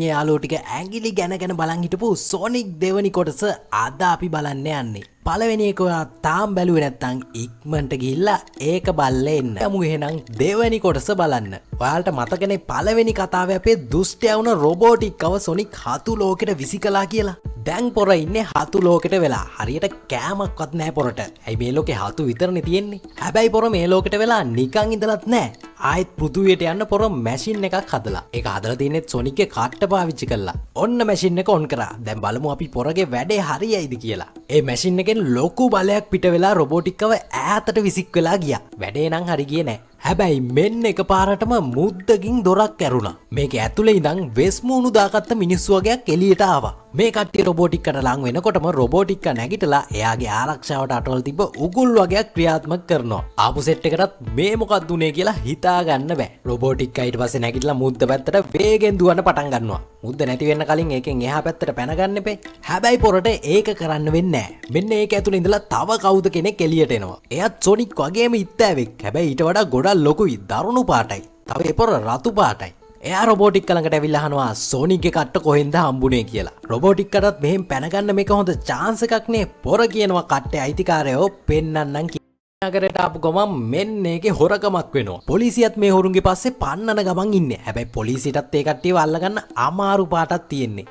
යාළුවෝ ටික ඇඟිලි ගැන බලන් හිටපු සොනික් දෙවනි කොටස අද අපි බලන්න යන්නේ. පළවෙනි එක ඔයා තාම බැලුවේ නැත්නම් ඉක්මනට ගිහිල්ලා ඒක බලලා එන්න. යමු එහෙනම් දෙවනි කොටස බලන්න. ඔයාලට මතකනේ පළවෙනි කතාවේ අපේ දුෂ්ටයා වුණ රොබෝටික්කව සොනික් හතු ලෝකෙට විසිකලා කියලා. දැන් පොර ඉන්නේ හතු ලෝකෙට වෙලා. හරියට කෑමක්වත් නැහැ පොරට. ඇයි මේ ලෝකේ හතු විතරනේ තියෙන්නේ. හැබැයි පොර මේ ලෝකෙට වෙලා නිකන් ඉඳලත් නැහැ. ආයෙත් පෘථුවියට යන්න පොර මැෂින් එකක් හදලා. ඒක හදලා තින්නේ සොනික්ගේ කට්ට පාවිච්චි කරලා. ඔන්න මැෂින් එක ඔන් කරා. දැන් බලමු අපි පොරගේ වැඩේ හරියයිද කියලා. ඒ මැෂින් එකෙන් ලොකු බලයක් පිට වෙලා රොබෝටික්කව ඈතට විසික් වෙලා ගියා. වැඩේ නම් හරි ගියේ නැහැ. හැබැයි මෙන්න එකපාරටම මුද්දකින් දොරක් ඇරුණා. මේක ඇතුලේ ඉඳන් වෙස්මුණු දාගත්ත මිනිස්සු වගේක් එළියට ආවා. මේ කට්ටිය රොබෝටික්කට ලං වෙනකොටම රොබෝටික්ක නැගිටලා එයාගේ ආරක්ෂාවට අටවල තිබ්බ උගුල් වගේක් ක්‍රියාත්මක කරනවා. ආපු සෙට් එකටත් මේ මොකක්ද උනේ කියලා හිතා ගන්න බෑ. රොබෝටික්ක ඊට පස්සේ නැගිටලා මුද්ද පැත්තට වේගෙන් දුවන්න පටන් ගන්නවා. මුද්ද නැති වෙන්න කලින් ඒකෙන් එහා පැත්තට පැන ගන්න එපේ. හැබැයි පොරට ඒක කරන්න වෙන්නේ නැහැ. මෙන්න ඒක ඇතුලේ ඉඳලා තව කවුද කෙනෙක් එළියට එනවා. එයාත් සොනික් වගේම ඉත්තෑවෙක්. හැබැයි ඊට වඩා ගොඩක් ලොකුයි, දරුණු පාටයි. තව ඒ පොර රතු පාටයි. එයා රොබෝටික් ළඟට ඇවිල්ලා අහනවා සොනික්ගේ කට්ට කොහෙන්ද හම්බුනේ කියලා. රොබෝටික්කටත් මෙහෙම පැනගන්න මේක හොඳ chance එකක් නේ. පොර කියනවා කට්ටේ අයිතිකාරයෝ පෙන්නන්නම් නගරයට ආපු ගමන් මෙන්න ඒකේ හොරකමක් වෙනවා. පොලිසියත් මේ හොරුන්ගේ පස්සේ පන්නන ගමන් ඉන්නේ. හැබැයි පොලිසියටත් ඒ කට්ටියව අල්ලගන්න අමාරු පාටක් තියෙන්නේ.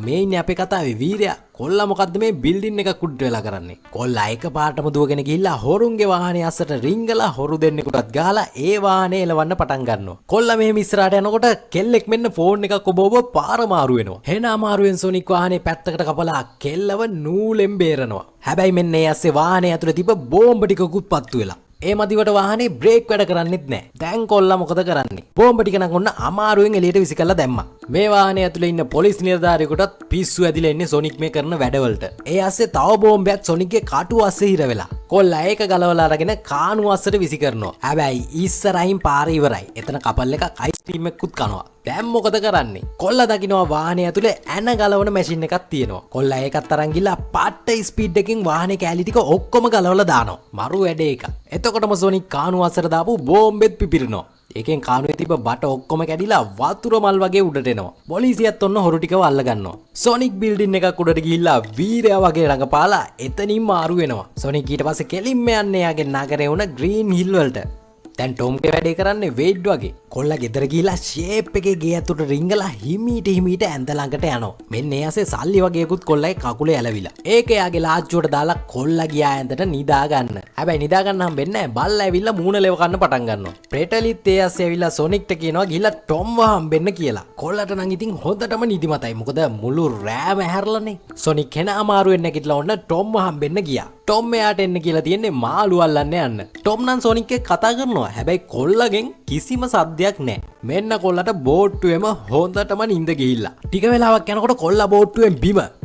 මේ ඉන්නේ අපේ කතාවේ වීරයා. කොල්ලා මොකද්ද මේ බිල්ඩින් එකක් උඩට වෙලා කරන්නේ? කොල්ලා එක පාටම දුවගෙන ගිහිල්ලා හොරුන්ගේ වාහනේ අස්සට රිංගලා හොරු දෙන්නෙකුටත් ගහලා ඒ වාහනේ එලවන්න පටන් ගන්නවා. කොල්ලා මෙහෙම ඉස්සරහට යනකොට කෙල්ලෙක් මෙන්න ෆෝන් එකක් ඔබ පාර මාරු වෙනවා. එන අමාරුවෙන් සොනික් වාහනේ පැත්තකට කපලා කෙල්ලව නූලෙන් බේරනවා. හැබැයි මෙන්න ඒ ඇස්සේ වාහනේ ඇතුලේ තිබ්බ බෝම්බ ටිකකුත් පත්තු වෙලා. ඒ මදිවට වාහනේ බ්‍රේක් වැඩ කරන්නෙත් නැහැ. දැන් කොල්ලා මොකද කරන්නේ? බෝම්බ ටික නම් ඔන්න අමාරුවෙන් එළියට විසිකලා දැම්මා. මේ වාහනේ ඇතුලේ ඉන්න පොලිස් නිලධාරියෙකුටත් පිස්සු ඇදිලා ඉන්නේ සොනික් මේ කරන වැඩවලට. ඒ ඇස්සේ තව බෝම්බයක් සොනික්ගේ කටුව අස්සේ හිර වෙලා. කොල්ලා ඒක ගලවලා අරගෙන කාණුව අස්සට විසි කරනවා. හැබැයි ඉස්සරහින් පාර ඉවරයි. එතන කපල් එකක් අයිස්ක්‍රීම් එකකුත් කනවා. දැන් මොකද කරන්නේ? කොල්ලා දකින්නවා වාහනේ ඇතුලේ ඇන ගලවන මැෂින් එකක් තියෙනවා. කොල්ලා ඒකත් අරන් ගිහලා පට්ට ස්පීඩ් එකකින් වාහනේ කෑලි ටික ඔක්කොම ගලවලා දානවා. මරු වැඩේ එක. එතකොටම සොනික් කාණුව අස්සට දාපු බෝම්බෙත් පිපිරෙනවා. ඒකෙන් කාණුවේ තිබ්බ බට ඔක්කොම කැඩිලා වතුර මල් වගේ උඩට එනවා. පොලිසියත් ඔන්න හොරු ටිකව අල්ල ගන්නවා. සොනික් බිල්ඩින් එකක් උඩට ගිහිල්ලා වීරයා වගේ රඟපාලා එතනින් මාරු වෙනවා. සොනික් ඊට පස්සේ කෙලින්ම යන්නේ යාගේ නගරේ වුණ ග්‍රීන් හිල් වලට. දැන් ටොම්ගේ වැඩේ කරන්නේ වේඩ් වගේ. කොල්ලා ගෙදර ගිහිල්ලා ෂේප් එකේ ගේ ඇතුලට රිංගලා හිමීට ඇඳ ළඟට යනවා. මෙන්න ඒ ඇසේ සල්ලි වගේකුත් කොල්ලගේ කකුලේ ඇලවිලා. ඒක යාගේ ලාච්චුවට දාලා කොල්ලා ගියා ඇඳට නිදා ගන්න. හැබැයි නිදා ගන්න හම්බෙන්නේ නැහැ. බල්ලා ඇවිල්ලා මූණ ලෙව කන්න පටන් ගන්නවා. ප්‍රේටලිත් ඒ ඇසේ ඇවිල්ලා සොනික්ට කියනවා ගිහිල්ලා ටොම්ව හම්බෙන්න කියලා. කොල්ලට නම් ඉතින් හොඳටම නිදිමතයි. මොකද මුළු රෑම ඇහැරලානේ. සොනික් එන අමාරුවෙන් නැගිටලා ඔන්න ටොම්ව හම්බෙන්න ගියා. ටොම් එයාට එන්න කියලා තියෙන්නේ මාළු අල්ලන්න යන්න. ටොම් නම් සොනික් එක්ක කතා කරනවා. හැබැයි කොල්ලගෙන් කිසිම සද්දයක් නැහැ. මෙන්න කොල්ලට බෝට්ටුවෙම හොඳටම නිින්ද ගිහිල්ලා. ටික වෙලාවක් යනකොට කොල්ලා බෝට්ටුවෙන්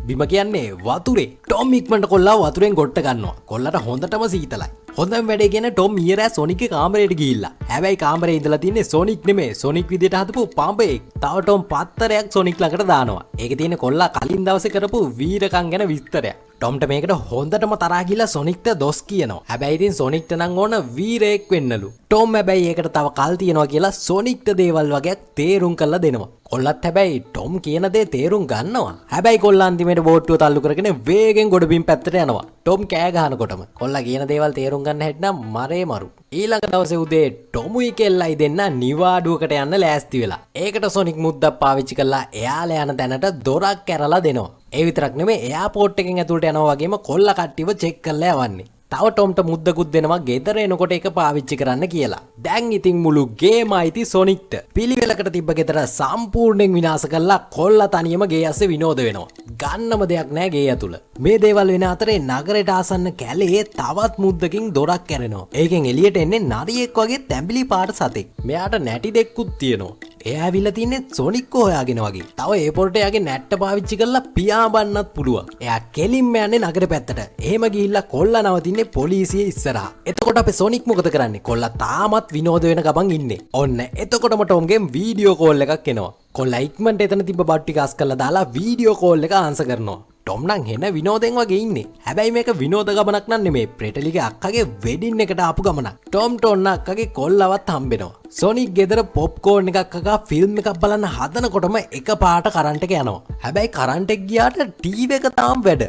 බිම කියන්නේ වතුරේ. ටොම් ඉක්මනට කොල්ලා වතුරෙන් ගොට්ට ගන්නවා. කොල්ලට හොඳටම සීතලයි. හොඳම වැඩේ කියන ටොම් ඊරෑ සොනික්ගේ කාමරයට ගිහිල්ලා. හැබැයි කාමරේ ඉඳලා තින්නේ සොනික් නෙමෙයි. සොනික් විදියට හදපු පඹෙක්. තව ටොම් පත්තරයක් සොනික් ළඟට දානවා. ඒකේ තියෙන්නේ කොල්ලා කලින් දවසේ කරපු වීරකම් ගැන විස්තරයක්. ටොම්ට මේකට හොඳටම තරහා ගිහලා සොනික්ට දොස් කියනවා. හැබැයි ඉතින් සොනික්ට නම් ඕන වීරයෙක් වෙන්නලු. ටොම් හැබැයි ඒකට තව කල් තියනවා කියලා සොනික්ට දේවල් වගේක් තේරුම් කරලා දෙනවා. කොල්ලත් හැබැයි ටොම් කියන දේ තේරුම් ගන්නවා. හැබැයි කොල්ලා අන්තිමේට බෝට්ටුව තල්ලු කරගෙන වේගෙන් ගොඩබිම් පැත්තට යනවා. ටොම් කෑ ගහනකොටම කොල්ලා කියන දේවල් තේරුම් ගන්න හැටනම් මරේ මරු. ඊළඟ දවසේ උදේ ටොමුයි කෙල්ලයි දෙන්න නිවාඩුවකට යන්න ලෑස්ති වෙලා. ඒකට සොනික් මුද්දක් පාවිච්චි කරලා එයාලා යන තැනට දොරක් කැරලා දෙනවා. ඒ විතරක් නෙමෙයි එයාපෝට් එකෙන් ඇතුළට යනවා වගේම කොල්ලා කට්ටියව චෙක් කරලා යවන්නේ. තව ටොම්ට මුද්දකුත් දෙනවා ගෙදර එනකොට ඒක පාවිච්චි කරන්න කියලා. දැන් ඉතින් මුළු ගේම අයිති සොනික්ට. පිළිවෙලකට තිබ්බ ගෙදර සම්පූර්ණයෙන් විනාශ කරලා කොල්ලා තනියම ගේ ඇස්සේ විනෝද වෙනවා. ගන්නම දෙයක් නැහැ ගේ ඇතුළ. මේ දේවල් වෙන අතරේ නගරයට ආසන්න කැලේ තවත් මුද්දකින් දොරක් කැරෙනවා. ඒකෙන් එළියට එන්නේ නරියෙක් වගේ තැඹිලි පාට සතෙක්. මෙයාට නැටි දෙකකුත් තියෙනවා. එයා ඇවිල්ලා තින්නේ සොනික් හොයාගෙන වගේ. තව ඒපොරට එයාගේ නැට්ට පාවිච්චි කරලා පියාඹන්නත් පුළුවන්. එයා කෙලින්ම යන්නේ නගර පැත්තට. එහෙම ගිහිල්ලා කොල්ලා නවතින්නේ පොලිසිය ඉස්සරහා. එතකොට අපේ සොනික් මොකද කරන්නේ? කොල්ලා තාමත් විනෝද වෙන ගමන් ඉන්නේ. ඔන්න එතකොටම ටොම්ගෙන් වීඩියෝ කෝල් එකක් එනවා. කොල්ලා ඉක්මනට එතන තිබ්බ බඩු ටික අස් කරලා දාලා වීඩියෝ කෝල් එක ආන්සර් කරනවා. ටොම් නම් හෙන විනෝදෙන් වගේ ඉන්නේ. හැබැයි මේක විනෝද ගමනක් නම් නෙමෙයි. ප්‍රෙටලිගේ අක්කගේ වෙඩින් එකට ආපු ගමනක්. ටොම්ට ඔන්න අක්කගේ කොල්ලවත් හම්බෙනවා. සොනික් ගෙදර පොප්කෝර්න් එකක් කකා ෆිල්ම් එකක් බලන්න හදනකොටම එකපාරට කරන්ට් එක යනවා. හැබැයි කරන්ට් එක ගියාට ටීවී එක තාම වැඩ.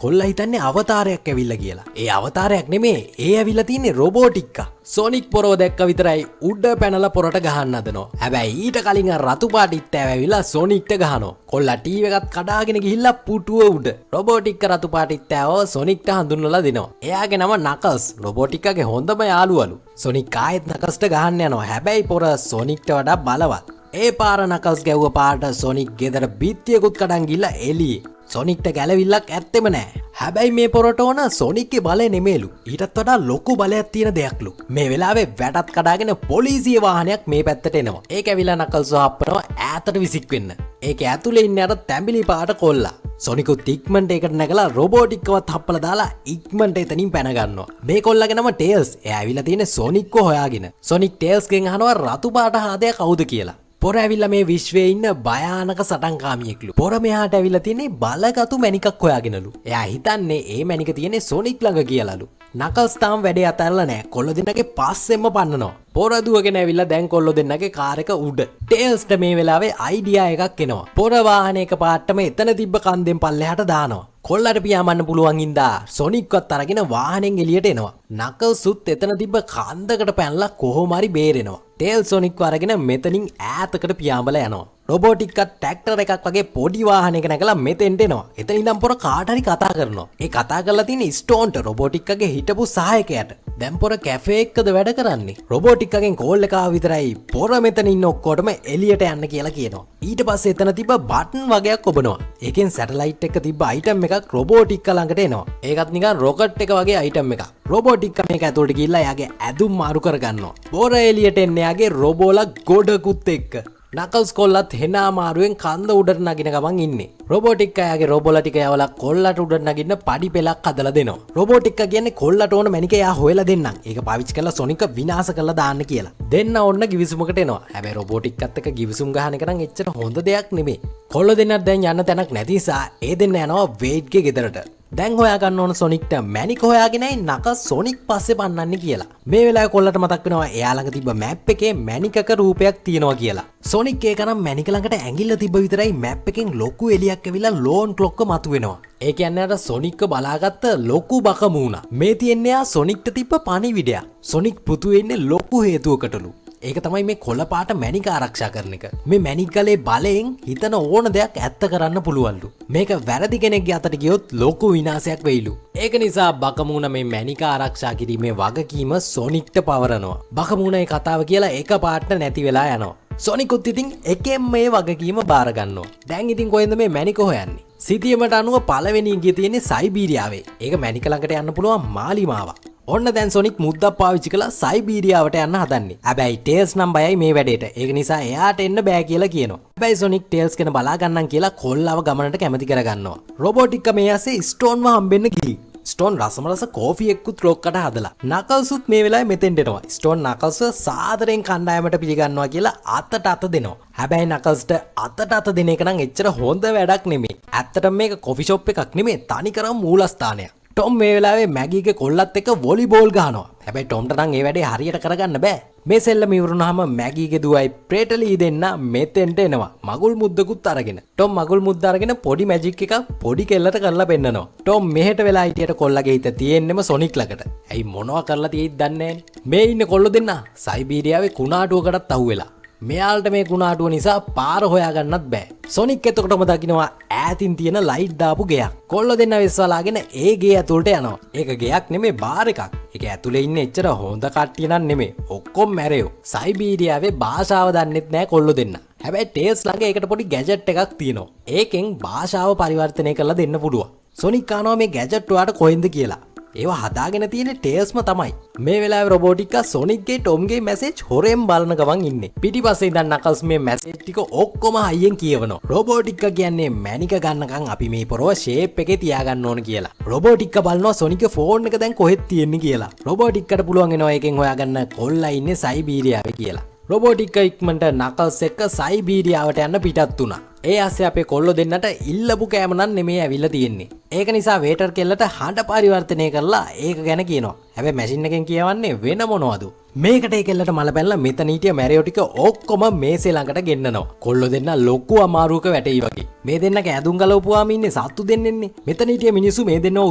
කොල්ලා හිතන්නේ අවතාරයක් ඇවිල්ලා කියලා. ඒ අවතාරයක් නෙමේ. ඒ ඇවිල්ලා තින්නේ රොබෝටික්කා. සොනික් පොරව දැක්ක විතරයි උඩ පැනලා පොරට ගහන්න හදනවා. හැබැයි ඊට කලින් රතු පාටිත් ඇවිල්ලා සොනික්ට ගහනවා. කොල්ලා ටීවී එකත් කඩාගෙන ගිහිල්ලා පුටුව උඩ. රොබෝටික්ක රතු පාටිත් ඇව සොනික්ට හඳුන්වලා දෙනවා. එයාගේ නම නකල්ස්. රොබෝටික්කාගේ හොඳම යාළුවලු. සොනික් ආයෙත් නකල්ස්ට ගහන්න යනවා. හැබැයි පොර සොනික්ට වඩා බලවත්. ඒ පාර නකල්ස් ගැව්ව පාට සොනික් ගෙදර බිත්තියකුත් කඩන් ගිහිල්ලා එළියේ. සොනික්ට ගැලවිල්ලක් ඇත්තෙම නෑ. හැබැයි මේ පොරට ඕන සොනික්ගේ බලය නෙමේලු. ඊටත් වඩා ලොකු බලයක් තියෙන දෙයක්ලු. මේ වෙලාවේ වැටත් කඩාගෙන පොලිසිය වාහනයක් මේ පැත්තට එනවා. ඒක ඇවිල්ලා නකල්ස් හප්පනවා ඈතට විසික් වෙන්න. ඒක ඇතුලේ ඉන්න අර තැඹිලි පාට කොල්ලා. සොනිකුත් ඉක්මනට ඒකට නැගලා රොබෝටික්කවත් හප්පලා දාලා ඉක්මනට එතනින් පැන ගන්නවා. මේ කොල්ලගේ නම ටේල්ස්. එයා ඇවිල්ලා තියෙන්නේ සොනික්ව හොයාගෙන. සොනික් ටේල්ස්ගෙන් අහනවා රතු පාට හාදය කවුද කියලා. පොර ඇවිල්ලා මේ විශ්වයේ ඉන්න භයානක සටන්කාමියෙක්ලු. පොර මෙහාට ඇවිල්ලා තියෙන්නේ බලගතු මැණිකක් හොයාගෙනලු. එයා හිතන්නේ ඒ මැණික තියෙන්නේ සොනික් ළඟ කියලාලු. නකල්ස් තාම වැඩේ අතහැරලා නැහැ. කොල්ල දෙන්නගේ පස්සෙන්ම පන්නනවා. පොර දුවගෙන ඇවිල්ලා දැන් කොල්ල දෙන්නගේ කාර් එක උඩ. ටේල්ස්ට මේ වෙලාවේ අයිඩියා එකක් එනවා. පොර වාහනයක පාටම එතන තිබ්බ කන්දෙන් පල්ලෙහාට දානවා. කොල්ලට පියාඹන්න පුළුවන් ඉඳා සොනික්වත් අරගෙන වාහනෙන් එළියට එනවා. නකල්ස්ුත් එතන තිබ්බ කන්දකට පැනලා කොහොම හරි බේරෙනවා. ටේල්ස් සොනික්ව අරගෙන මෙතනින් ඈතකට පියාඹලා යනවා. රොබෝටික්කත් ට්‍රැක්ටර් එකක් වගේ පොඩි වාහනයක නැගලා මෙතෙන්ට එනවා. එතන ඉඳන් පොර කාට හරි කතා කරනවා. ඒ කතා කරලා තියෙන්නේ ස්ටෝන්ට රොබෝටික්කගේ හිටපු සහායකයාට. දැන් පොර කැෆේ එකකද වැඩ කරන්නේ. රොබෝටික්කගෙන් කෝල් එක ආව විතරයි පොර මෙතන ඉන්න ඔක්කොටම එළියට යන්න කියලා කියනවා. ඊට පස්සේ එතන තිබ්බ බටන් වගේක් ඔබනවා. ඒකෙන් සැටලයිට් එක තිබ්බ අයිටම් එකක් රොබෝටික්ක ළඟට එනවා. ඒකත් නිකන් රොකට් එක වගේ අයිටම් එකක්. රොබෝටික්ක මේක ඇතුළට ගිහිල්ලා එයාගේ ඇඳුම් මාරු කරගන්නවා. පොර එළියට එන්නේ එයාගේ රොබෝලා ගොඩකුත් එක්ක. නකල්ස් කොල්ලත් හෙන අමාරුවෙන් කන්ද උඩට නගින ගමන් ඉන්නේ. රොබෝටික්කා යාගේ රොබෝලා ටික යවලා කොල්ලට උඩට නගින්න පඩි පෙලක් හදලා දෙනවා. රොබෝටික්කා කියන්නේ කොල්ලට ඕන මැණික එයා හොයලා දෙන්නම්. ඒක පාවිච්චි කරලා සොනික විනාශ කරලා දාන්න කියලා. දෙන්න ඕන්න ගිවිසුමකට එනවා. හැබැයි රොබෝටික්කත් එක්ක ගිවිසුම් ගහන එක නම් එච්චර හොඳ දෙයක් නෙමෙයි. කොල්ල දෙන්නත් දැන් යන්න තැනක් නැති නිසා ඒ දෙන්න යනවා වේඩ්ගේ ගෙදරට. දැන් හොයාගන්න ඕන සොනික්ට මැණික හොයාගෙනයි නකල්ස් සොනික් පස්සේ පන්නන්නේ කියලා. මේ වෙලාවේ කොල්ලට මතක් වෙනවා එයා ළඟ තිබ්බ මැප් එකේ මැණිකක රූපයක් තියෙනවා කියලා. සොනික් ඒක නම් මැණික ළඟට ඇඟිල්ල තිබ්බ විතරයි මැප් එකෙන් ලොකු එලියක් ඇවිල්ලා ලෝන් ක්ලොක්ක මතුවෙනවා. ඒ කියන්නේ අර සොනික්ව බලාගත්ත ලොකු බකමූණා. මේ තියන්නේ ආ සොනික්ට තිබ්බ පණිවිඩයක්. සොනික් පෘථුවේ ඉන්නේ ලොකු හේතුවකටලු. ඒක තමයි මේ කොළ පාට මැණික ආරක්ෂා කරන එක. මේ මැණික් ගලේ බලයෙන් හිතන ඕන දෙයක් ඇත්ත කරන්න පුළුවන්ලු. මේක වැරදි කෙනෙක්ගේ අතට ගියොත් ලොකු විනාශයක් වෙයිලු. ඒක නිසා බකමූණ මේ මැණික ආරක්ෂා කිරීමේ වගකීම සොනික්ට පවරනවා. බකමූණ ඒ කතාව කියලා එක පාට නැති වෙලා යනවා. සොනිකුත් ඉතින් එකෙන් මේ වගකීම බාර ගන්නවා. දැන් ඉතින් කොහෙන්ද මේ මැණික හොයන්නේ? සිතියමට අනුව පළවෙනි ඉඟිය තියෙන්නේ සයිබීරියාවේ. ඒක මැණික ළඟට යන්න පුළුවන් මාලිමාවක්. ඔන්න දැන් සොනික් මුද්දක් පාවිච්චි කරලා සයිබීරියාවට යන්න හදන්නේ. හැබැයි ටේල්ස් නම් බයයි මේ වැඩේට. ඒක නිසා එයාට එන්න බෑ කියලා කියනවා. හැබැයි සොනික් ටේල්ස් කෙන බලා ගන්නම් කියලා කොල්ලව ගමනට කැමති කරගන්නවා. රොබෝටික්ක මේ ඇසේ ස්ටෝන්ව හම්බෙන්න ගිහින්. ස්ටෝන් රසමරස කෝෆි එක්කුත් රොක්කට හදලා. නකල්සුත් මේ වෙලාවේ මෙතෙන්ට එනවා. ස්ටෝන් නකල්ස් සාදරෙන් කණ්ඩායමට පිළිගන්නවා කියලා අතට අත දෙනවා. හැබැයි නකල්ස්ට අතට අත දෙන එක නම් එච්චර හොඳ වැඩක් නෙමෙයි. ඇත්තටම මේක කොෆි ෂොප් එකක් නෙමෙයි. තනිකරම මූලස්ථානයක්. ටොම් මේ වෙලාවේ මැගීගේ කොල්ලත් එක්ක වොලිබෝල් ගහනවා. හැබැයි ටොම්ට නම් ඒ වැඩේ හරියට කරගන්න බෑ. මේ සෙල්ලම ඉවරුනහම මැගීගේ දුවයි ප්‍රේටලී දෙන්න මෙතෙන්ට එනවා. මගුල් මුද්දකුත් අරගෙන. ටොම් මගුල් මුද්ද අරගෙන පොඩි මැජික් එකක් පොඩි කෙල්ලට කරලා පෙන්නනවා. ටොම් මෙහෙට වෙලා හිටියට කොල්ලගේ හිත තියෙන්නෙම සොනික් ළඟට. ඇයි මොනවා කරලා තියෙයිද දන්නේ නැහැ. මේ ඉන්නේ කොල්ල දෙන්න සයිබීරියාවේ කුණාටුවකටත් අහුවෙලා. මෙයාලට මේ කුණාටුව නිසා පාර හොයාගන්නත් බෑ. සොනික් එතකොටම දකින්නවා ඈතින් තියෙන ලයිට් දාපු ගෙයක්. කොල්ල දෙන්න වෙස්සලාගෙන ඒ ගේ ඇතුළට යනවා. ඒක ගෙයක් නෙමෙයි බාර් එකක්. ඒක ඇතුලේ ඉන්නේ එච්චර හොඳ කට්ටිය නන් නෙමෙයි. ඔක්කොම මැරෙයෝ. සයිබීරියාවේ භාෂාව දන්නෙත් නෑ කොල්ල දෙන්න. හැබැයි ටේල්ස් ළඟ ඒකට පොඩි ගැජට් එකක් තියෙනවා. ඒකෙන් භාෂාව පරිවර්තනය කරලා දෙන්න පුළුවන්. සොනික් අහනවා මේ ගැජට් ඔයාට කොහෙන්ද කියලා. ඒවා හදාගෙන තියෙන ටේල්ස්ම තමයි. මේ වෙලාවේ රොබෝටික්කා සොනික්ගේ ටොම්ගේ මැසේජ් හොරෙන් බලන ගමන් ඉන්නේ. පිටිපස්සේ ඉඳන් නකල්ස් මේ මැසේජ් ටික ඔක්කොම හයියෙන් කියවනවා. රොබෝටික්කා කියන්නේ මැණික ගන්නකම් අපි මේ පොරව ෂේප් එකේ තියාගන්න ඕන කියලා. රොබෝටික්කා බලනවා සොනික්ගේ ෆෝන් එක දැන් කොහෙද තියෙන්නේ කියලා. රොබෝටික්කට පුළුවන් වෙනවා එකෙන් හොයාගන්න කොල්ලා ඉන්නේ සයිබීරියාවේ කියලා. රොබෝටික්කා ඉක්මනට නකල්ස් එක්ක සයිබීරියාවට යන්න පිටත් වුණා. ඒ ASCII අපේ කොල්ලෝ දෙන්නට ඉල්ලපු කෑම නම් නෙමෙයි ඇවිල්ලා තියෙන්නේ. ඒක නිසා වේටර් කෙල්ලට හඬ පරිවර්තනය කරලා ඒක ගැන කියනවා. හැබැයි මැෂින් එකෙන් කියවන්නේ වෙන මොනවද? මේකට ඒ කෙල්ලට මල පැනලා මෙතන හිටිය මැරියෝ ටික ඔක්කොම මේසේ ළඟට ගෙන්නනවා. කොල්ලෝ දෙන්න ලොකු අමාරුවක වැටෙයි වගේ. මේ දෙන්න කෑදුම් ගලවපුවාම ඉන්නේ සත්තු දෙන්නෙන්නේ. මෙතන හිටිය මිනිස්සු මේ දෙන්නව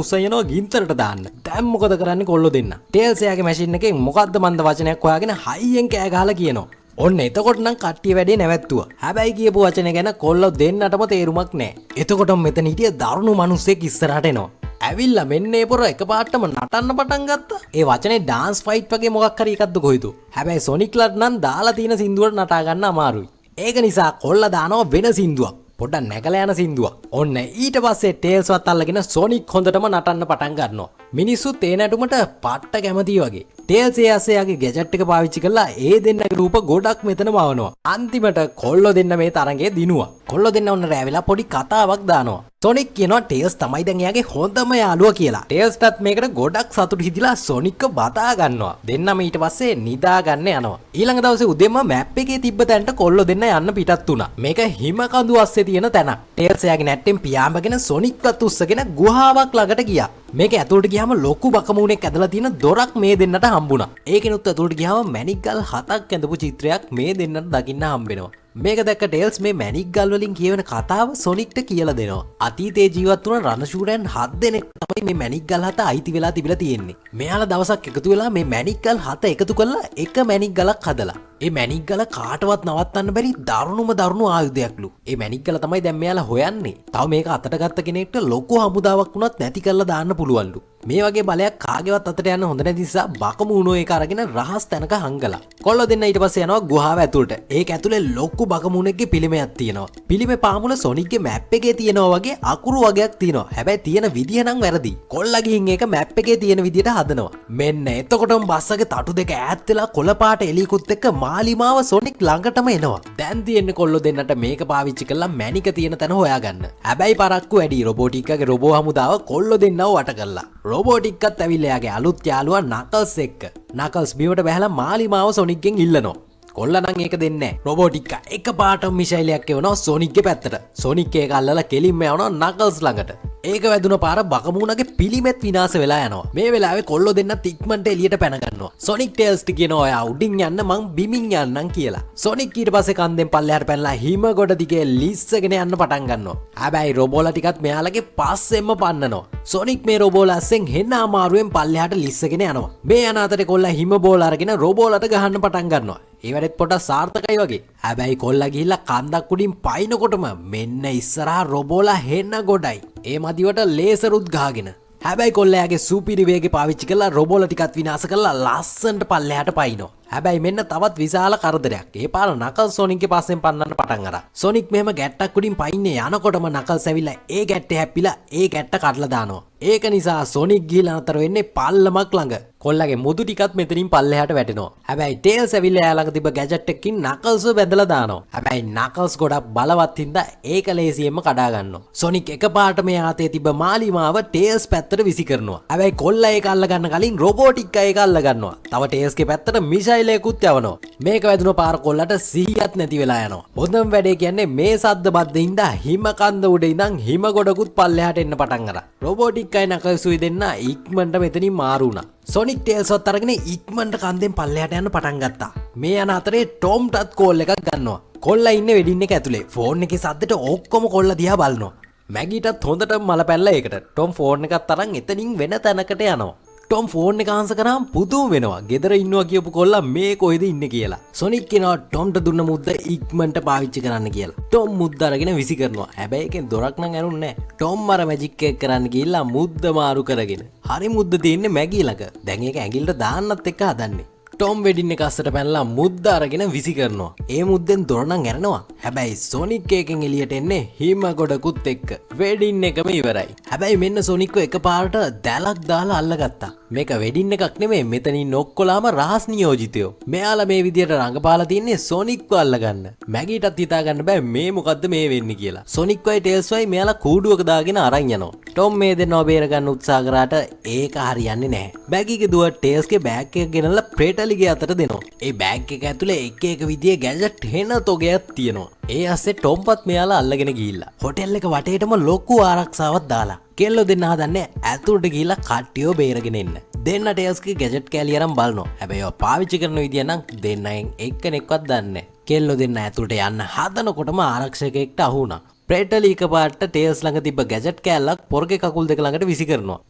උස්සයනවා ගින්තරට දාන්න. දැන් මොකද කරන්නේ කොල්ලෝ දෙන්න? ටේල්ස් එයාගේ මැෂින් එකෙන් මොකද්ද මන්ද වචනයක් හොයාගෙන හයියෙන් කෑ ගහලා කියනවා. ඔන්න එතකොට නම් කට්ටිය වැඩේ නැවැත්තුවා. හැබැයි කියපු වචනේ ගැන කොල්ලෝ දෙන්නටම තේරුමක් නැහැ. එතකොට මෙතන හිටිය දරුණු මිනිස්සෙක් ඉස්සරහට එනවා. ඇවිල්ලා මෙන්න ඒ පොර එකපාරටම නටන්න පටන් ගත්තා. ඒ වචනේ ඩාන්ස් ෆයිට් වගේ මොකක් හරි එකක්ද කොයිද? හැබැයි සොනික්ලට නම් දාලා තියෙන සින්දුවට නටා ගන්න අමාරුයි. ඒක නිසා කොල්ලා දානවා වෙන සින්දුවක්. පොඩ්ඩක් නැගලා යන සින්දුවක්. ඔන්න ඊට පස්සේ ටේල්ස්වත් අල්ලගෙන සොනික් හොඳටම නටන්න පටන් ගන්නවා. මිනිස්සුත් ඒ නටුමට පට්ට කැමතියි වගේ. ටේල්ස් එයාගේ ගැජට් එක පාවිච්චි කරලා ඒ දෙන්නගේ රූප ගොඩක් මෙතන මවනවා. අන්තිමට කොල්ලෝ දෙන්න මේ තරඟේ දිනුවා. කොල්ලෝ දෙන්න ඔන්න රැවිලා පොඩි කතාවක් දානවා. සොනික් කියනවා ටේල්ස් තමයි දැන් එයාගේ හොඳම යාළුවා කියලා. ටේල්ස්ටත් මේකට ගොඩක් සතුටු හිතිලා සොනික්ව බතා ගන්නවා. දෙන්නම ඊට පස්සේ නිදා ගන්න යනවා. ඊළඟ දවසේ උදේම මැප් එකේ තිබ්බ තැනට කොල්ලෝ දෙන්න යන්න පිටත් වුණා. මේක හිම කඳු අස්සේ තියෙන තැන. ටේල්ස් එයාගේ නැට්ටෙන් පියාඹගෙන සොනික්වත් උස්සගෙන ගුහාවක් ළඟට ගියා. මේක ඇතුළට ගියාම ලොකු බකමූණෙක් ඇදලා තියෙන දොරක් මේ දෙන්නට හම්බුණා. ඒකෙනුත් ඇතුළට ගියාම මැණික් ගල් 7ක් ඇඳපු චිත්‍රයක් මේ දෙන්නට දකින්න හම්බෙනවා. මේක දැක්ක ටේල්ස් මේ මැණික් ගල් වලින් කියවෙන කතාව සොනික්ට කියලා දෙනවා. අතීතයේ ජීවත් වුණ රණශූරයන් 7 දෙනෙක් තමයි මේ මැණික් ගල් 7 අයිති වෙලා තිබිලා තියෙන්නේ. මෙයාලා දවසක් එකතු වෙලා මේ මැණික් ගල් 7 එකතු කරලා එක මැණික් ගලක් හදලා. ඒ මැණික් ගල කාටවත් නවත්තන්න බැරි දරුණු ආයුධයක්ලු. ඒ මැණික් ගල තමයි දැන් මෙයාලා හොයන්නේ. තව මේක අතට ගත්ත කෙනෙක්ට ලොකු හමුදාවක් වුණත් නැති කරලා දාන්න පුළුවන්ලු. මේ වගේ බලයක් කාගේවත් අතට යන්න හොඳ නැති නිසා බකමූණෝ ඒක අරගෙන රහස් තැනක හංගලා. කොල්ලෝ දෙන්න ඊට පස්සේ යනවා ගුහාව ඇතුළට. ඒක ඇතුලේ ලොකු බකමූණෙක්ගේ පිළිමයක් තියෙනවා. පිළිමේ පාමුල සොනික්ගේ මැප් එකේ තියෙනවා වගේ අකුරු වගේක් තියෙනවා. හැබැයි තියෙන විදිය නම් වැරදි. කොල්ලා ගිහින් ඒක මැප් එකේ තියෙන විදියට හදනවා. මෙන්න එතකොටම බස් එකේ තටු දෙක ඈත් වෙලා කොළපාට එළියකුත් එක්ක මාලිමාව සොනික් ළඟටම එනවා. දැන් තියෙන්නේ කොල්ලෝ දෙන්නට මේක පාවිච්චි කරලා මැණික තියෙන තැන හොයාගන්න. හැබැයි පරක්කු වැඩි රොබෝටික්කගේ රොබෝ හමුදාව කොල්ලෝ දෙන්නව වට කරලා. රොබෝටික්කත් ඇවිල්ලා යාගේ අලුත් යාළුවා නකල්ස් එක්ක. නකල්ස් බිමට බැහැලා මාලිමාව සොනික්ගෙන් ඉල්ලනවා. කොල්ලා නම් ඒක දෙන්නේ නැහැ. රොබෝටික්කා එකපාරටම මිසයිලයක් එවනවා සොනික්ගේ පැත්තට. සොනික් ඒක අල්ලලා කෙලින්ම යවනවා නකල්ස් ළඟට. ඒක වැදුන පාර බකමූණගේ පිළිමෙත් විනාශ වෙලා යනවා. මේ වෙලාවේ කොල්ලෝ දෙන්නත් ඉක්මනට එළියට පැන ගන්නවා. සොනික් ටේල්ස්ට කියනවා ඔයා උඩින් යන්න මං බිමින් යන්නම් කියලා. සොනික් ඊට පස්සේ කන්දෙන් පල්ලෙහාට පැනලා හිම ගොඩ දිගේ ලිස්සගෙන යන්න පටන් ගන්නවා. හැබැයි රොබෝලා ටිකත් මෙයාලගේ පස්සෙන්ම පන්නනවා. සොනික් මේ රොබෝලා අස්සෙන් හෙන්න අමාරුවෙන් පල්ලෙහාට ලිස්සගෙන යනවා. මේ යන අතරේ කොල්ලා හිම බෝල අරගෙන රොබෝලට ගහන්න පටන් ගන්නවා. ඒ වැඩෙත් පොඩක් සාර්ථකයි වගේ. හැබැයි කොල්ලා ගිහිල්ලා කන්දක් උඩින් පයින්නකොටම මෙන්න ඉස්සරහා රොබෝලා හෙන්න ගොඩයි. ඒ මදිවට ලේසරුත් ගහගෙන. හැබැයි කොල්ලයාගේ සුපිරි වේගෙ පාවිච්චි කරලා රොබෝලා ටිකත් විනාශ කරලා ලස්සනට පල්ලෙහාට පයින්නවා. හැබැයි මෙන්න තවත් විශාල කරදරයක්. ඒ පාර නකල්ස් සොනික්ගේ පස්සෙන් පන්නන්න පටන් අරන්. සොනික් මෙහෙම ගැට්ටක් උඩින් පයින්නේ යනකොටම නකල්ස් ඇවිල්ලා ඒ ගැට්ටේ හැප්පිලා ඒ ගැට්ට කඩලා දානවා. ඒක නිසා සොනික් ගිහලා අතර වෙන්නේ පල්ලමක් ළඟ. කොල්ලගේ මුදු ටිකත් මෙතනින් පල්ලෙහාට වැටෙනවා. හැබැයි ටේල්ස් ඇවිල්ලා එයා ළඟ තිබ්බ ගැජට් එකකින් නකල්ස්ව බැඳලා දානවා. හැබැයි නකල්ස් ගොඩක් බලවත් හින්දා ඒක ලේසියෙන්ම කඩා ගන්නවා. සොනික් එකපාරට මේ ආතේ තිබ්බ මාලිමාව ටේල්ස් පැත්තට විසි කරනවා. හැබැයි කොල්ලා ඒක අල්ල ගන්න කලින් රොබෝටික්කා ඒක අල්ල ගන්නවා. තව ටේල්ස්ගේ පැත්තට මිසයිලයකුත් යවනවා. මේක වැදුන පාර කොල්ලට සිහියත් නැති වෙලා යනවා. හොඳම වැඩේ කියන්නේ මේ සද්ද බද්දේ හින්දා හිම කන්ද උඩ ඉඳන් හිම ගොඩකුත් පල්ලෙහාට එන්න පටන් අරන්. රොබෝටික්කයි නකල්ස්ුයි දෙන්න ඉක්මනට මෙතනින් මාරු වුණා. සොනික් ටේල්ස්වත් අරගෙන ඉක්මනට කන්දෙන් පල්ලෙහාට යන්න පටන් ගත්තා. මේ යන අතරේ ටොම්ටත් කෝල් එකක් ගන්නවා. කොල්ලා ඉන්නේ වෙඩින් එක ඇතුලේ. ෆෝන් එකේ සද්දෙට ඔක්කොම කොල්ලා දිහා බලනවා. මැගීටත් හොඳට මල පැල්ලා ඒකට. ටොම් ෆෝන් එකත් අරන් එතනින් වෙන තැනකට යනවා. ටොම් ෆෝන් එක ආන්සර් කරාම පුදුම වෙනවා. ගෙදර ඉන්නවා කියපු කොල්ලා මේ කොහෙද ඉන්නේ කියලා. සොනික් කියනවා ටොම්ට දුන්න මුද්ද ඉක්මනට පාවිච්චි කරන්න කියලා. ටොම් මුද්ද අරගෙන විසි කරනවා. හැබැයි ඒකෙන් දොරක් නම් ඇරුන්නේ නැහැ. ටොම් අර මැජික් එක කරන්න ගිහිල්ලා මුද්ද මාරු කරගෙන. හරි මුද්ද තියෙන්නේ මැගී ළඟ. දැන් ඒක ඇඟිල්ලට දාන්නත් එක්ක හදන්නේ. ටොම් වෙඩින් එක අස්සට පැනලා මුද්ද අරගෙන විසි කරනවා. ඒ මුද්දෙන් දොර නම් ඇරෙනවා. හැබැයි සොනික් එකෙන් එළියට එන්නේ හිම ගොඩකුත් එක්ක. වෙඩින් එකම ඉවරයි. හැබැයි මෙන්න සොනික්ව එකපාරට දැලක් දාලා අල්ලගත්තා. මේක වෙඩින් එකක් නෙමෙයි මෙතනින් ඔක්කොලාම රහස් නියෝජිතයෝ. මෙයාලා මේ විදියට රඟපාලා තින්නේ සොනික්ව අල්ලගන්න. මැගීටත් හිතා ගන්න බෑ මේ මොකද්ද මේ වෙන්නේ කියලා. සොනික්වයි ටේල්ස්වයි මෙයාලා කූඩුවක දාගෙන අරන් යනවා. ටොම් මේ දෙන්නව බේර ගන්න උත්සාහ කරාට ඒක හරියන්නේ නැහැ. මැගීගේ දුව ටේල්ස්ගේ බෑග් එක ගෙනල්ලා ප්‍රේටලිගේ අතට දෙනවා. ඒ බෑග් එක ඇතුලේ එක එක විදියේ ගැජට් හෙන තොගයක් තියෙනවා. ඒ අස්සේ ටොම්පත් මෙයාලා අල්ලගෙන ගිහිල්ලා හොටෙල් එක වටේටම ලොකු ආරක්ෂාවක් දාලා කෙල්ලෝ දෙන්න හදන්නේ ඇතුළට ගිහිල්ලා කට්ටියව බේරගෙන එන්න. දෙන්න ටේල්ස්ගේ ගැජට් කෑලි අරන් බලනවා. හැබැයි ඔය පාවිච්චි කරන විදිය නම් දෙන්නෙන් එක්කෙනෙක්වත් දන්නේ නැහැ. කෙල්ලෝ දෙන්න ඇතුළට යන්න හදනකොටම ආරක්ෂකයෙක්ට අහු වුණා. ප්‍රේටලි එකපාරට ටේල්ස් ළඟ තිබ්බ ගැජට් කෑල්ලක් පොරගේ කකුල් දෙක ළඟට විසි කරනවා.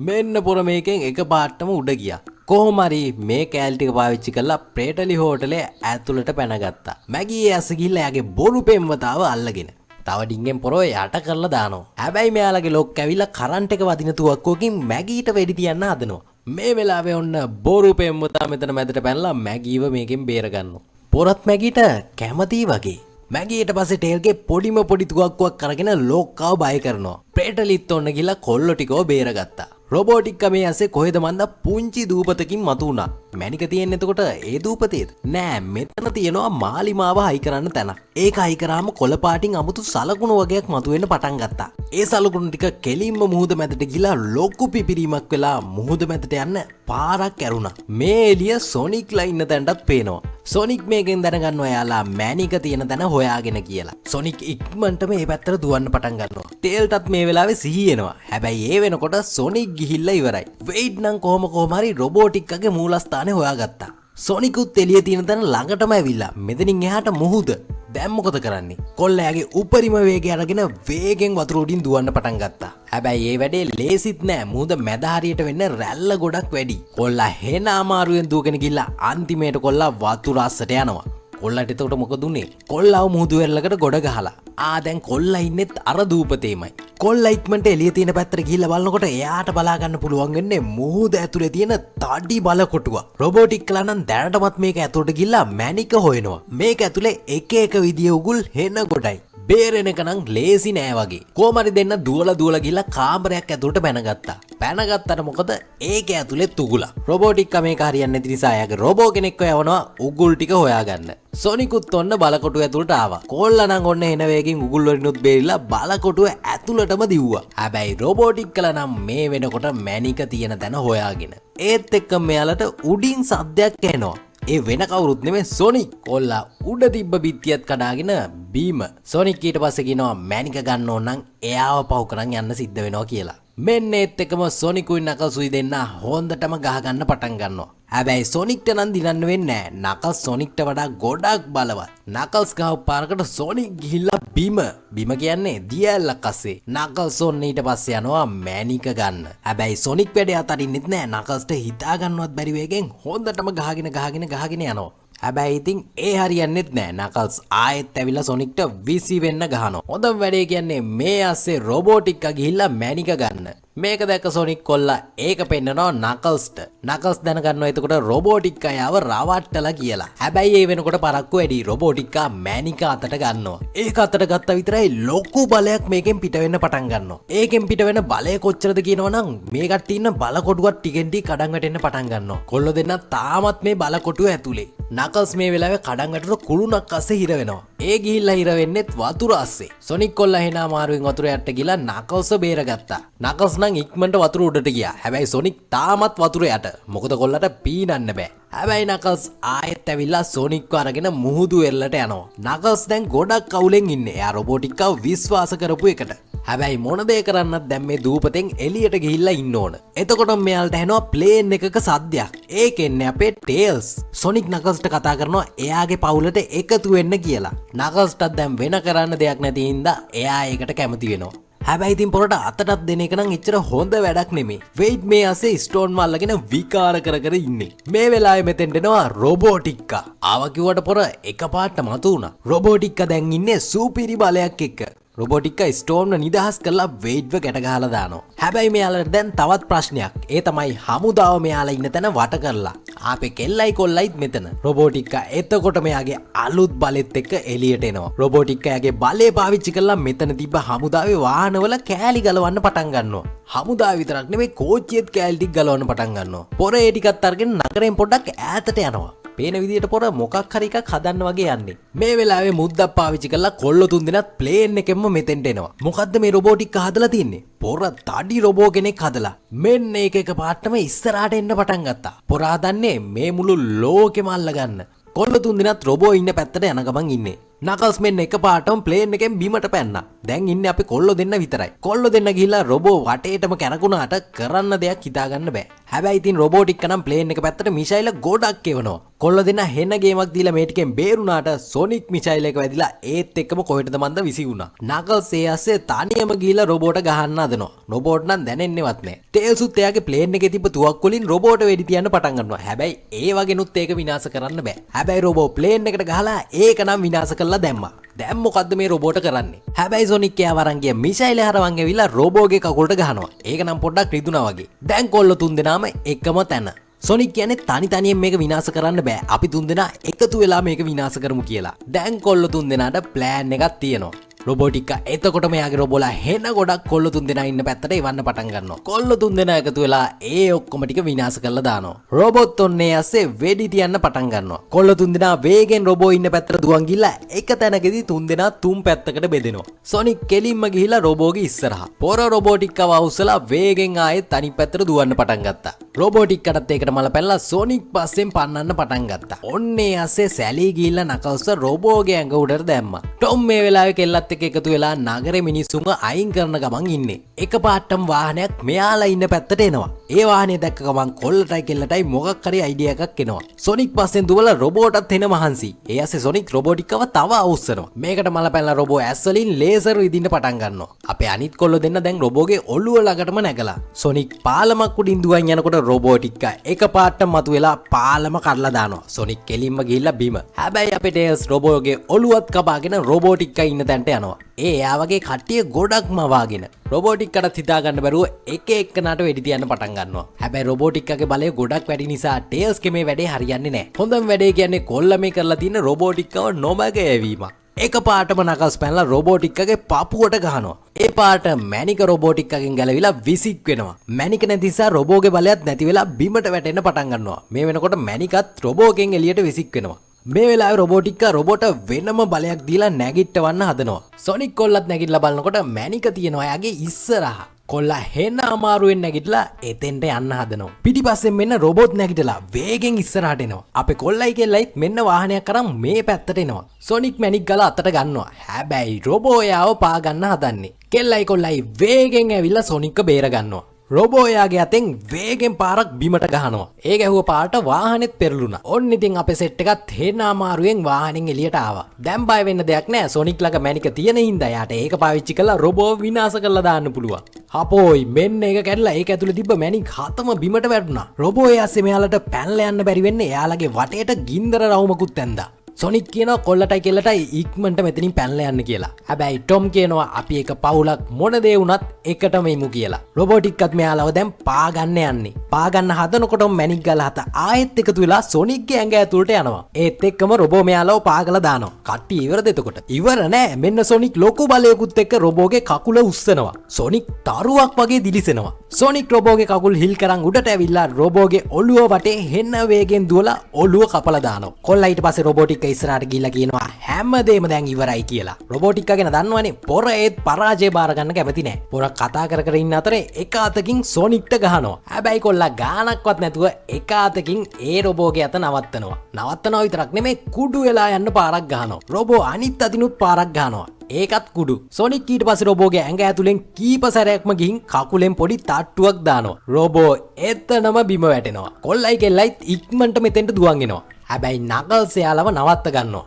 මෙන්න පොර මේකෙන් එකපාරටම උඩ ගියා. කොහොම හරි මේ කෑලි ටික පාවිච්චි කරලා ප්‍රේටලි හෝටලේ ඇතුළට පැනගත්තා. මැගී ඇස්ස ගිහිල්ලා එයාගේ බොරු පෙම්වතාව අල්ලගෙන තව ඩිංගෙන් පොරව යට කරලා දානවා. හැබැයි මෙයාලගේ ලොක් ඇවිල්ලා කරන්ට් එක වදින තුවක්කුවකින් මැගීට වෙඩි තියන්න හදනවා. මේ වෙලාවේ ඔන්න බොරු පෙම්වතා මෙතන මැදට පැනලා මැගීව මේකෙන් බේර ගන්නවා. පොරත් මැගීට කැමතියි වගේ. මැගීට පස්සේ ටේල්ගේ පොඩිම පොඩි තුවක්කුවක් අරගෙන ලෝක්කාව බය කරනවා. ප්‍රේටලිත් ඔන්න ගිහලා කොල්ලෝ ටිකව බේරගත්තා. රොබෝටික් කමේ ඇසේ කොහෙද මන්ද පුංචි දූපතකින් මතු වුණා. මැනික තියෙන්නේ එතකොට ඒ දූපතේද? නෑ මෙතන තියෙනවා මාලිමාව හයි කරන්න තැනක්. ඒක හයි කරාම කොළ පාටින් අමුතු සලකුණු වගේක් මතුවෙන්න පටන් ගත්තා. ඒ සලකුණු ටික කෙලින්ම මුහුද මැදට ගිහලා ලොකු පිපිරීමක් වෙලා මුහුද මැදට යන්න පාරක් ඇරුණා. මේ එළිය සොනික්ලා ඉන්න තැනටත් පේනවා. සොනික් මේකෙන් දැනගන්නවා එයාලා මැනික තියෙන තැන හොයාගෙන කියලා. සොනික් ඉක්මනටම මේ පැත්තට දුවන්න පටන් ගන්නවා. ටේල්ටත් මේ වෙලාවේ සිහි එනවා. හැබැයි ඒ වෙනකොට සොනික් ගිහිල්ලා ඉවරයි. වෙයිඩ් නම් කොහොම හරි රොබෝටික්ගේ මූලස්ථානේ හොයාගත්තා. සොනිකුත් එළිය තියෙන තැන ළඟටම ඇවිල්ලා මෙතනින් එහාට මුහුද. දැන් මොකද කරන්නේ? කොල්ලයාගේ උපරිම වේගය අරගෙන වේගෙන් වතුර උඩින් දුවන්න පටන් ගත්තා. හැබැයි ඒ වැඩේ ලේසිත් නෑ. මුහුද මැද හරියට වෙන්න රැල්ල ගොඩක් වැඩි. කොල්ලා හෙන අමාරුවෙන් දුවගෙන ගිහිල්ලා අන්තිමේට කොල්ලා වතුර අස්සට යනවා. කොල්ලට එතකොට මොකද උනේ? කොල්ලාව මුහුදු වෙරළකට ගොඩ ගහලා. දැන් කොල්ලා ඉන්නෙත් අර දූපතේමයි. කොල්ලා ඉක්මනට එළිය තියෙන පැත්තට ගිහිල්ලා බලනකොට එයාට බලා ගන්න පුළුවන් වෙන්නේ මුහුද ඇතුලේ තියෙන තඩි බලකොටුව. රොබෝටික්ලා නම් දැනටමත් මේක ඇතුලට ගිහිල්ලා මැනික හොයනවා. මේක ඇතුලේ එක එක විදිය උගුල් හෙන ගොඩයි. බේරෙන එක නම් ලේසි නෑ වගේ. කොහමරි දෙන්න දුවලා ගිහිල්ලා කාමරයක් ඇතුලට පැනගත්තා. පැනගත්තට මොකද? ඒක ඇතුලේ උගුලා. රොබෝටික්කා මේක හරියන්නේ නැති නිසා එයාගේ රොබෝ කෙනෙක්ව යවනවා උගුල් ටික හොයාගන්න. සොනිකුත් ඔන්න බලකොටුව ඇතුලට ආවා. කොල්ලා නම් ඔන්න එන වේගෙන් උගුල් වලිනුත් බේරිලා බලකොටුව ඇතුලටම දිව්වා. හැබැයි රොබෝටික්කලා නම් මේ වෙනකොට මැනික තියෙන තැන හොයාගෙන. ඒත් එක්ක මෙයාලට උඩින් සද්දයක් එනවා. ඒ වෙන කවුරුත් නෙමෙයි සොනික්. කොල්ලා උඩ තිබ්බ බිත්තියත් කඩාගෙන බීම. සොනික් ඊට පස්සේ කියනවා මැනික ගන්න ඕන නම් එයාව පහු කරන් යන්න සිද්ධ වෙනවා කියලා. මෙන්න ඒත් එකම සොනිකුයි නකල්සුයි දෙන්න හොඳටම ගහ ගන්න පටන් ගන්නවා. හැබැයි සොනික්ට නම් දිනන්න වෙන්නේ නැහැ. නකල්ස් සොනික්ට වඩා ගොඩක් බලවත්. නකල්ස් ගාව පාරකට සොනික් ගිහිල්ලා බිම කියන්නේ දියැලක් අස්සේ. නකල්ස් ඔන්න ඊට පස්සේ යනවා මැනික ගන්න. හැබැයි සොනික් වැඩේ අතරින්නෙත් නැහැ. නකල්ස්ට හිතා ගන්නවත් බැරි වේගෙන් හොඳටම ගහගෙන යනවා. හැබැයි ඉතින් ඒ හරියන්නේත් නෑ. නකල්ස් ආයෙත් ඇවිල්ලා සොනික්ට විසි වෙන්න ගහනවා. හොඳම වැඩේ කියන්නේ මේ අස්සේ රොබෝටික්කා ගිහිල්ලා මැනික ගන්න. මේක දැක්ක සොනික් කොල්ලා ඒක පෙන්නනවා නකල්ස්ට. නකල්ස් දැනගන්නවා එතකොට රොබෝටික්කා යාව රවට්ටලා කියලා. හැබැයි ඒ වෙනකොට පරක්කු වැඩි. රොබෝටික්කා මැනික අතට ගන්නවා. ඒක අතට ගත්තා විතරයි ලොකු බලයක් මේකෙන් පිට වෙන්න පටන් ගන්නවා. ඒකෙන් පිට වෙන බලය කොච්චරද කියනවනම් මේ කට්ටිය ඉන්න බලකොටුවක් ටිකෙන් ටික කඩන් වැටෙන්න පටන් ගන්නවා. කොල්ලෝ දෙන්න තාමත් මේ බලකොටුව ඇතුලේ. නකල්ස් මේ වෙලාවේ කඩන් වැටුන කුළුණක් අස්සේ හිර වෙනවා. ඒ ගිහිල්ලා හිර වෙන්නෙත් වතුර අස්සේ. සොනික් කොල්ලා හෙන අමාරුවෙන් වතුර යට ගිහලා නකල්ස් බේරගත්තා. නකල්ස් නම් ඉක්මනට වතුර උඩට ගියා. හැබැයි සොනික් තාමත් වතුර යට. මොකද කොල්ලට පීනන්න බෑ. හැබැයි නකල්ස් ආයෙත් ඇවිල්ලා සොනික්ව අරගෙන මුහුදු වෙරළට යනවා. නකල්ස් දැන් ගොඩක් අවුලෙන් ඉන්නේ. එයා රොබෝටික්කව විශ්වාස කරපු එකට. හැබැයි මොන දේ කරන්නත් දැන් මේ දූපතෙන් එළියට ගිහිල්ලා ඉන්න ඕන. එතකොට මෙයාලට ඇහෙනවා ප්ලේන් එකක සද්දයක්. ඒකෙන්නේ අපේ ටේල්ස්. සොනික් නකල්ස්ට කතා කරනවා එයාගේ පවුලට එකතු වෙන්න කියලා. නකල්ස්ටත් දැන් වෙන කරන්න දෙයක් නැති හින්දා එයා ඒකට කැමති වෙනවා. හැබැයි ඉතින් පොරට අතටත් දෙන එක නම් එච්චර හොඳ වැඩක් නෙමෙයි. වෙයිට් මේ අස්සේ ස්ටෝන් මල්ලගෙන විකාර කර ඉන්නේ. මේ වෙලාවේ මෙතෙන්ට එනවා රොබෝටික්කා. ආව කිව්වට පොර එකපාරට මතු වුණා. රොබෝටික්කා දැන් ඉන්නේ සුපිරි බලයක් එක්ක. රොබෝටික්කා ස්ටෝම්ව නිදහස් කරලා වේඩ්ව ගැට ගහලා දානවා. හැබැයි මෙයාලට දැන් තවත් ප්‍රශ්නයක්. ඒ තමයි හමුදාව මෙයාලා ඉන්න තැන වට කරලා. ආපේ කෙල්ලයි කොල්ලයිත් මෙතන. රොබෝටික්කා එතකොට මෙයාගේ අලුත් බලෙත් එක්ක එළියට එනවා. රොබෝටික්කාගේ බලය පාවිච්චි කරලා මෙතන තිබ්බ හමුදාවේ වාහනවල කෑලි ගලවන්න පටන් ගන්නවා. හමුදාව විතරක් නෙමෙයි කෝච්චියෙත් කෑලි ටික ගලවන්න පටන් ගන්නවා. පොර ඒ ටිකත් අරගෙන නගරෙන් පොඩ්ඩක් ඈතට යනවා. පේන විදියට පොර මොකක් හරි එකක් හදන්න වගේ යන්නේ. මේ වෙලාවේ මුද්දක් පාවිච්චි කරලා කොල්ල තුන් දෙනාත් ප්ලේන් එකෙන්ම මෙතෙන්ට එනවා. මොකද්ද මේ රොබෝටික් හදලා තින්නේ? පොර තඩි රොබෝ කෙනෙක් හදලා. මෙන්න එක පාටම ඉස්සරහට එන්න පටන් ගත්තා. පොර හදන්නේ මේ මුළු ලෝකෙම අල්ලගන්න. කොල්ල තුන් දෙනාත් රොබෝ ඉන්න පැත්තට යන ගමන් ඉන්නේ. නකල්ස් මෙන්න එක පාටම ප්ලේන් එකෙන් බිමට පැන්නා. දැන් ඉන්නේ අපි කොල්ල දෙන්න විතරයි. කොල්ල දෙන්න ගිහිල්ලා රොබෝ වටේටම කැරකුණාට කරන්න දෙයක් හිතාගන්න බෑ. හැබැයි ඉතින් රොබෝටික් කනම් ප්ලේන් එක පැත්තට මිසයිල ගොඩක් එවනවා. කොල්ල දෙන්න හෙන ගේමක් දීලා මේ ටිකෙන් බේරුණාට සොනික් මිසයිල් එක වැදිලා ඒත් එක්කම කොහෙටද මන්ද විසි වුණා. නකල්ස් ඒ ඇස්සේ තනියම ගිහිල්ලා රොබෝට ගහන්න හදනවා. රොබෝට් නම් දැනෙන්නේවත් නෑ. ටේල්සුත් එයාගේ ප්ලේන් එකේ තිබ්බ තුවක් වලින් රොබෝට වෙඩි තියන්න පටන් ගන්නවා. හැබැයි ඒ වගේනුත් ඒක විනාශ කරන්න බෑ. හැබැයි රොබෝ ප්ලේන් එකට ගහලා ඒක නම් විනාශ කරලා දැම්මා. දැන් මොකද්ද මේ රොබෝට කරන්නේ? හැබැයි සොනික් එයා වරන් ගිය මිසයිල් හරවන් ඇවිල්ලා රොබෝගේ කකුලට ගහනවා. ඒක නම් පොඩ්ඩක් රිදුනා වගේ. දැන් කොල්ල තුන් දෙනාම එකම තැන. සොනික් කියන්නේ තනි තනියෙන් මේක විනාශ කරන්න බෑ. අපි තුන් දෙනා එකතු වෙලා මේක විනාශ කරමු කියලා. දැන් කොල්ල තුන් දෙනාට ප්ලෑන් එකක් තියෙනවා. රොබෝටික්කා එතකොට මෙයාගේ රොබෝලා හෙන ගොඩක් කොල්ල තුන් දෙනා ඉන්න පැත්තට එවන්න පටන් ගන්නවා. කොල්ල තුන් දෙනා එකතු වෙලා ඒ ඔක්කොම ටික විනාශ කරලා දානවා. රොබොත් ඔන්නේ ඇස්සේ වෙඩි තියන්න පටන් ගන්නවා. කොල්ල තුන් දෙනා වේගෙන් රොබෝ ඉන්න පැත්තට දුවන් ගිහලා එක තැනකදී තුන් දෙනා තුන් පැත්තකට බෙදෙනවා. සොනික් කෙලින්ම ගිහිලා රොබෝගේ ඉස්සරහා. පොර රොබෝටික්කව අවුස්සලා වේගෙන් ආයෙත් අනිත් පැත්තට දුවන්න පටන් ගත්තා. රොබෝටික්කටත් ඒකට මල පැනලා සොනික් පස්සෙන් පන්නන්න පටන් ගත්තා. ඔන්නේ ඇස්සේ සැලී ගිහිල්ලා නකල්ස් රොබෝගේ ඇඟ උඩට දැම්මා. ටොම් මේ වෙලාවේ කෙල්ලත් එකතු වෙලා නගරේ මිනිස්සුන්ව අයින් කරන ගමන් ඉන්නේ. එක පාටම වාහනයක් මෙයාලා ඉන්න පැත්තට එනවා. ඒ වාහනේ දැක්ක ගමන් කොල්ලටයි කෙල්ලටයි මොකක් හරි අයිඩියා එකක් එනවා. සොනික් පස්සෙන් දුවලා රොබෝටත් එන මහන්සි. ඒ ඇස්සේ සොනික් රොබෝටික්කව තව අවුස්සනවා. මේකට මල පැනලා රොබෝ ඇස් වලින් ලේසර් විදින්න පටන් ගන්නවා. අපේ අනිත් කොල්ල දෙන්න දැන් රොබෝගේ ඔළුව ළඟටම නැගලා. සොනික් පාලමක් උඩින් දුවන් යනකොට රොබෝටික්කා එක පාටම මතුවෙලා පාලම කඩලා දානවා. සොනික් කෙලින්ම ගිහිල්ලා බිම. හැබැයි අපේ ටේල්ස් රොබෝගේ ඔළුවත් කපාගෙන රොබෝටික්කා ඉන්න තැනට යනවා. එයා වගේ කට්ටිය ගොඩක්ම වාගෙන රොබෝටික්කට හිතා ගන්න බැරුව එක එක්කනට වෙඩි තියන්න පටන් ගන්නවා. හැබැයි රොබෝටික්කගේ බලය ගොඩක් වැඩි නිසා ටේල්ස්ගේ මේ වැඩේ හරියන්නේ නැහැ. හොඳම වැඩේ කියන්නේ කොල්ල මේ කරලා තියෙන රොබෝටික්කව නොමග යැවීමක්. එක පාටම නකල්ස් පැනලා රොබෝටික්කගේ පපුවට ගහනවා. ඒ පාට මැනික රොබෝටික්කගෙන් ගැලවිලා විසික් වෙනවා. මැනික නැති නිසා රොබෝගේ බලයත් නැති වෙලා බිමට වැටෙන්න පටන් ගන්නවා. මේ වෙනකොට මැනිකත් රොබෝගෙන් එළියට විසික් වෙනවා. මේ වෙලාවේ රොබෝටික්කා රොබෝට වෙනම බලයක් දීලා නැගිටවන්න හදනවා. සොනික් කොල්ලත් නැගිටලා බලනකොට මැනික තියෙනවා එයාගේ ඉස්සරහා. කොල්ලා හෙන්න අමාරුවෙන් නැගිටලා එතෙන්ට යන්න හදනවා. පිටිපස්සෙන් මෙන්න රොබෝට් නැගිටලා වේගෙන් ඉස්සරහට එනවා. අපේ කොල්ලයි කෙල්ලයිත් මෙන්න වාහනයක් අරන් මේ පැත්තට එනවා. සොනික් මැනික් ගාලා අතට ගන්නවා. හැබැයි රොබෝ එයාව පා ගන්න හදන්නේ. කෙල්ලයි කොල්ලයි වේගෙන් ඇවිල්ලා සොනික්ව බේර ගන්නවා. රොබෝ එයාගේ අතෙන් වේගෙන් පාරක් බිමට ගහනවා. ඒ ගැහුව පාට වාහනේත් පෙරළුණා. ඔන්න ඉතින් අපේ සෙට් එකත් හෙන්න අමාරුවෙන් වාහනෙන් එළියට ආවා. දැන් බය වෙන්න දෙයක් නැහැ. සොනික් ළඟ මැනික තියෙන හින්දා යාට ඒක පාවිච්චි කරලා රොබෝ විනාශ කරලා දාන්න පුළුවන්. හපෝයි මෙන්න ඒක කැඩලා ඒක ඇතුලේ තිබ්බ මැනික් හතම බිමට වැටුණා. රොබෝ එයාසේ මෙයාලට පැනලා යන්න බැරි වෙන්නේ එයාලගේ වටේට ගින්දර රවුමකුත් ඇන්දා. සොනික් කියනවා කොල්ලටයි කෙල්ලටයි ඉක්මනට මෙතනින් පැනලා යන්න කියලා. හැබැයි ටොම් කියනවා අපි එක පවුලක් මොන දේ වුණත් එකටම ඉමු කියලා. රොබෝටික්කත් මෙයාලව දැන් පා ගන්න යන්නේ. පා ගන්න හදනකොටම මැනික් ගාලා හත ආයෙත් එකතු වෙලා සොනික්ගේ ඇඟ ඇතුළට යනවා. ඒත් එක්කම රොබෝ මෙයාලව පාගලා දානවා. කට්ටිය ඉවරද එතකොට? ඉවර නෑ. මෙන්න සොනික් ලොකු බලයකුත් එක්ක රොබෝගේ කකුල උස්සනවා. සොනික් තරුවක් වගේ දිලිසෙනවා. සොනික් රොබෝගේ කකුල් හිල් කරන් උඩට ඇවිල්ලා රොබෝගේ ඔළුව වටේ හෙන්න වේගෙන් දුවලා ඔළුව කපලා දානවා. කොල්ලා ඊට පස්සේ රොබෝටික් ඉස්සරහට ගිහිල්ලා කියනවා හැමදේම දැන් ඉවරයි කියලා. රොබෝටික්කා ගැන දන්නවනේ පොර ඒත් පරාජය බාර ගන්න කැමති නෑ. පොර කතා කර කර ඉන්න අතරේ එක අතකින් සොනික්ට ගහනවා. හැබැයි කොල්ලා ගානක්වත් නැතුව එක අතකින් ඒ රොබෝගේ අත නවත්තනවා. නවත්තනවා විතරක් නෙමෙයි කුඩු වෙලා යන්න පාරක් ගහනවා. රොබෝ අනිත් අතිනුත් පාරක් ගහනවා. ඒකත් කුඩු. සොනික් ඊට පස්සේ රොබෝගේ ඇඟ ඇතුලෙන් කීප සැරයක්ම ගිහින් කකුලෙන් පොඩි තට්ටුවක් දානවා. රොබෝ එතනම බිම වැටෙනවා. කොල්ලයි කෙල්ලයිත් ඉක්මනට මෙතෙන්ට දුවන් එනවා. හැබැයි නකල්ස් එයාලව නවත්ත ගන්නවා.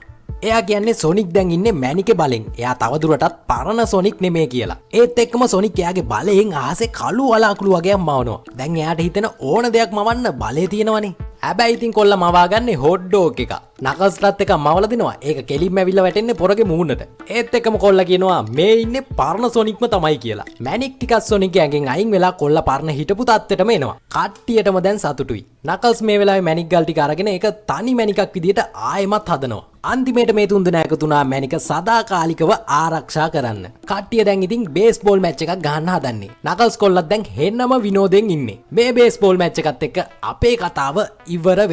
එයා කියන්නේ සොනික් දැන් ඉන්නේ මැනිකේ බලෙන්. එයා තවදුරටත් පරණ සොනික් නෙමෙයි කියලා. ඒත් එක්කම සොනික් එයාගේ බලයෙන් ආසේ කළු වලාකුළු වගේක් මවනවා. දැන් එයාට හිතෙන ඕන දෙයක් මවන්න බලය තියෙනවනේ. හැබැයි ඉතින් කොල්ලා මවාගන්නේ හොට් ඩොග් එක. නකල්ස්ලත් එක මවල දෙනවා. ඒක කෙලින්ම ඇවිල්ලා වැටෙන්නේ පොරගේ මූණට. ඒත් එක්කම කොල්ලා කියනවා මේ ඉන්නේ පරණ සොනික්ම තමයි කියලා. මැනික් ටිකක් සොනික් ඇඟෙන් අයින් වෙලා කොල්ලා පරණ හිටපු තත්ත්වෙටම එනවා. කට්ටියටම දැන් සතුටුයි. නකල්ස් මේ වෙලාවේ මැනික් ගල් ටික අරගෙන ඒක තනි මැනිකක් විදියට ආයෙමත් හදනවා. අන්තිමේට මේ තුන්දෙනා එකතු වුණා මැනික සදාකාලිකව ආරක්ෂා කරන්න. කට්ටිය දැන් ඉතින් බේස්බෝල් මැච් එකක් ගහන්න හදන්නේ. නකල්ස් කොල්ලත් දැන් හෙන්නම විනෝදෙන් ඉන්නේ. මේ බේස්බෝල් මැච් එකත් එක්ක අපේ කතාව ඉවර